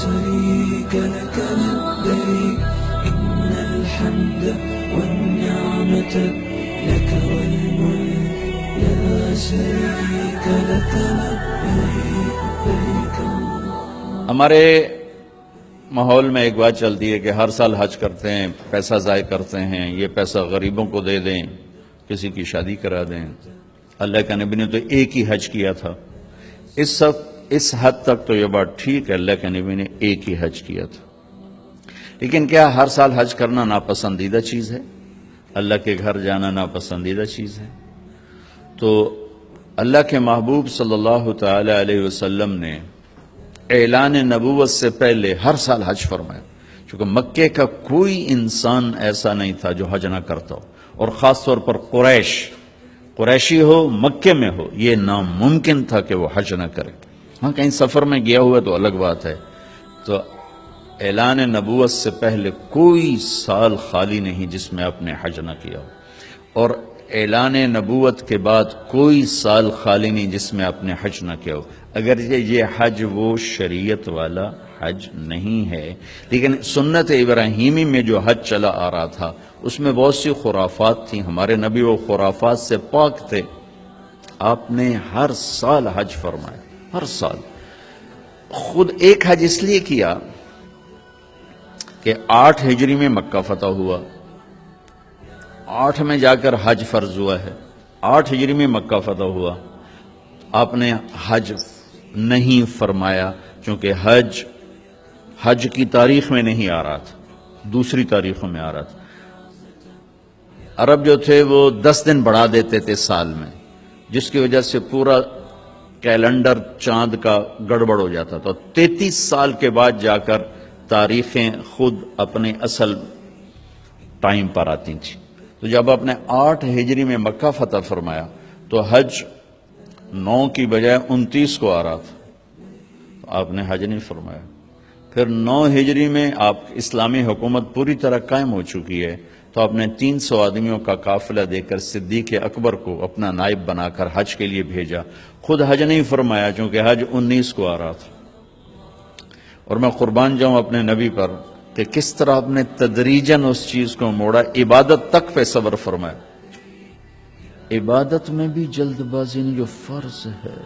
شريك لك لبيك إن الحمد والنعمة لك والملك لا شريك لك لبيك لبيك الله. ہمارے ماحول میں ایک بات چلتی ہے کہ ہر سال حج کرتے ہیں، پیسہ ضائع کرتے ہیں، یہ پیسہ غریبوں کو دے دیں، کسی کی شادی کرا دیں. اللہ کے نبی نے تو ایک ہی حج کیا تھا. اس حد تک تو یہ بات ٹھیک ہے، اللہ کے نبی نے ایک ہی حج کیا تھا. لیکن کیا ہر سال حج کرنا ناپسندیدہ چیز ہے؟ اللہ کے گھر جانا ناپسندیدہ چیز ہے؟ تو اللہ کے محبوب صلی اللہ تعالی علیہ وسلم نے اعلان نبوت سے پہلے ہر سال حج فرمایا، چونکہ مکے کا کوئی انسان ایسا نہیں تھا جو حج نہ کرتا ہو، اور خاص طور پر قریشی ہو، مکے میں ہو، یہ ناممکن تھا کہ وہ حج نہ کرے. ہاں کہیں سفر میں گیا ہوا تو الگ بات ہے. تو اعلان نبوت سے پہلے کوئی سال خالی نہیں جس میں آپ نے حج نہ کیا ہو، اور اعلان نبوت کے بعد کوئی سال خالی نہیں جس میں آپ نے حج نہ کیا ہو. اگر یہ حج وہ شریعت والا حج نہیں ہے، لیکن سنت ابراہیمی میں جو حج چلا آ رہا تھا اس میں بہت سی خرافات تھیں. ہمارے نبی وہ خرافات سے پاک تھے. آپ نے ہر سال حج فرمایا، ہر سال. خود ایک حج اس لیے کیا کہ 8 ہجری میں مکہ فتح ہوا، 8 میں جا کر حج فرض ہوا ہے. 8 ہجری میں مکہ فتح ہوا. آپ نے حج نہیں فرمایا چونکہ حج کی تاریخ میں نہیں آ رہا تھا، دوسری تاریخوں میں آ رہا تھا. عرب جو تھے وہ 10 دن بڑھا دیتے تھے سال میں، جس کی وجہ سے پورا کیلنڈر چاند کا گڑبڑ ہو جاتا تھا. 33 سال کے بعد جا کر تاریخیں خود اپنے اصل ٹائم پر آتی تھیں. تو جب آپ نے 8 ہجری میں مکہ فتح فرمایا تو حج 9 کی بجائے 29 کو آ رہا تھا، تو آپ نے حج نہیں فرمایا. پھر 9 ہجری میں آپ اسلامی حکومت پوری طرح قائم ہو چکی ہے، تو آپ نے 300 آدمیوں کا قافلہ دے کر صدیق اکبر کو اپنا نائب بنا کر حج کے لیے بھیجا. خود حج نہیں فرمایا چونکہ حج 19 کو آ رہا تھا. اور میں قربان جاؤں اپنے نبی پر کہ کس طرح آپ نے تدریجاً اس چیز کو موڑا. عبادت تک پہ صبر فرمایا. عبادت میں بھی جلد بازی نہیں، جو فرض ہے.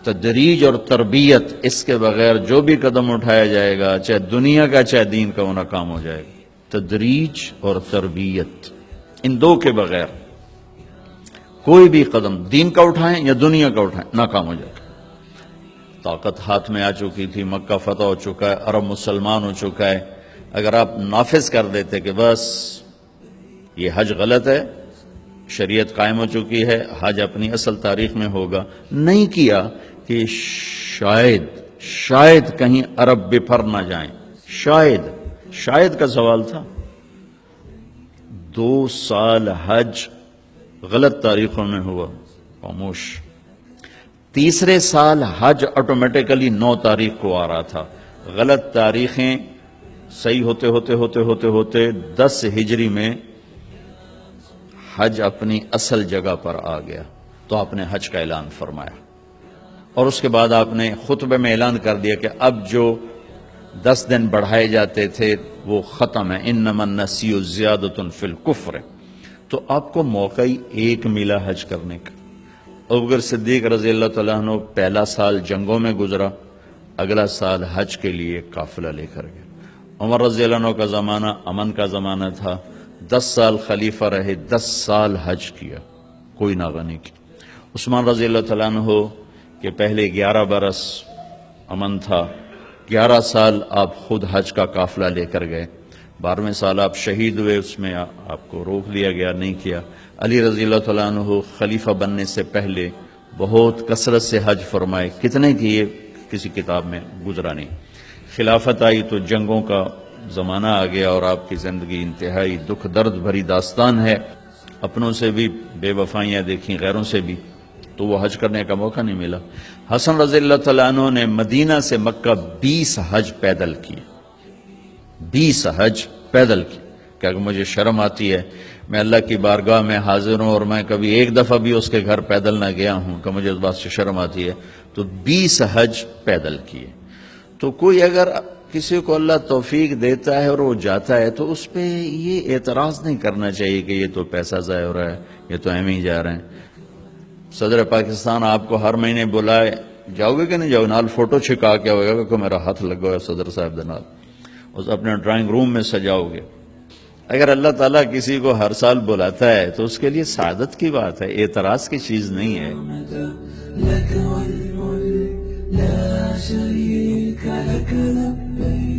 تدریج اور تربیت، اس کے بغیر جو بھی قدم اٹھایا جائے گا، چاہے دنیا کا چاہے دین کا، وہ ناکام ہو جائے گا. تدریج اور تربیت، ان دو کے بغیر کوئی بھی قدم دین کا اٹھائیں یا دنیا کا اٹھائیں ناکام ہو جائے گا. طاقت ہاتھ میں آ چکی تھی، مکہ فتح ہو چکا ہے، عرب مسلمان ہو چکا ہے. اگر آپ نافذ کر دیتے کہ بس یہ حج غلط ہے، شریعت قائم ہو چکی ہے، حج اپنی اصل تاریخ میں ہوگا، نہیں کیا کہ شاید کہیں عرب بپھر نہ جائیں. شاید کا سوال تھا. 2 سال حج غلط تاریخوں میں ہوا، خاموش. تیسرے سال حج آٹومیٹیکلی 9 تاریخ کو آ رہا تھا. غلط تاریخیں صحیح ہوتے 10 ہجری میں حج اپنی اصل جگہ پر آ گیا. تو آپ نے حج کا اعلان فرمایا، اور اس کے بعد آپ نے خطبے میں اعلان کر دیا کہ اب جو 10 دن بڑھائے جاتے تھے وہ ختم ہے. انما النسیء زیادۃ فی الکفر. تو آپ کو موقع ہی ایک ملا حج کرنے کا. ابوبکر صدیق رضی اللہ تعالیٰ عنہ پہلا سال جنگوں میں گزرا، اگلا سال حج کے لیے قافلہ لے کر گیا. عمر رضی اللہ عنہ کا زمانہ امن کا زمانہ تھا، 10 سال خلیفہ رہے، 10 سال حج کیا، کوئی ناغہ نہیں کی. عثمان رضی اللہ تعالیٰ عنہ کہ پہلے 11 برس امن تھا، 11 سال آپ خود حج کا قافلہ لے کر گئے. 12ویں سال آپ شہید ہوئے، اس میں آپ کو روک دیا گیا، نہیں کیا. علی رضی اللہ تعالیٰ عنہ خلیفہ بننے سے پہلے بہت کثرت سے حج فرمائے، کتنے کیے کسی کتاب میں گزرا نہیں. خلافت آئی تو جنگوں کا زمانہ آ گیا اور آپ کی زندگی انتہائی دکھ درد بھری داستان ہے. اپنوں سے بھی بے وفائیاں دیکھیں، غیروں سے بھی، تو وہ حج کرنے کا موقع نہیں ملا. حسن رضی اللہ تعالیٰ عنہ نے مدینہ سے مکہ 20 حج پیدل کیے، 20 حج پیدل کی. کہ اگر مجھے شرم آتی ہے میں اللہ کی بارگاہ میں حاضر ہوں اور میں کبھی ایک دفعہ بھی اس کے گھر پیدل نہ گیا ہوں کہ مجھے اس بات سے شرم آتی ہے، تو 20 حج پیدل کیے۔ تو کوئی اگر کسی کو اللہ توفیق دیتا ہے اور وہ جاتا ہے تو اس پہ یہ اعتراض نہیں کرنا چاہیے کہ یہ تو پیسہ ضائع ہو رہا ہے، یہ تو ایم ہی جا رہے ہیں۔ صدر پاکستان آپ کو ہر مہینے بلائے، جاؤ گے کہ نہیں جاؤ؟ نال فوٹو چھکا کے ہوئے گا کہ میرا ہاتھ لگا ہوا صدر صاحب دے نال، اس اپنے ڈرائنگ روم میں سجاؤ گے۔ اگر اللہ تعالیٰ کسی کو ہر سال بلاتا ہے تو اس کے لیے سعادت کی بات ہے، اعتراض کی چیز نہیں ہے۔ لك والملك لا شريك لك لبيك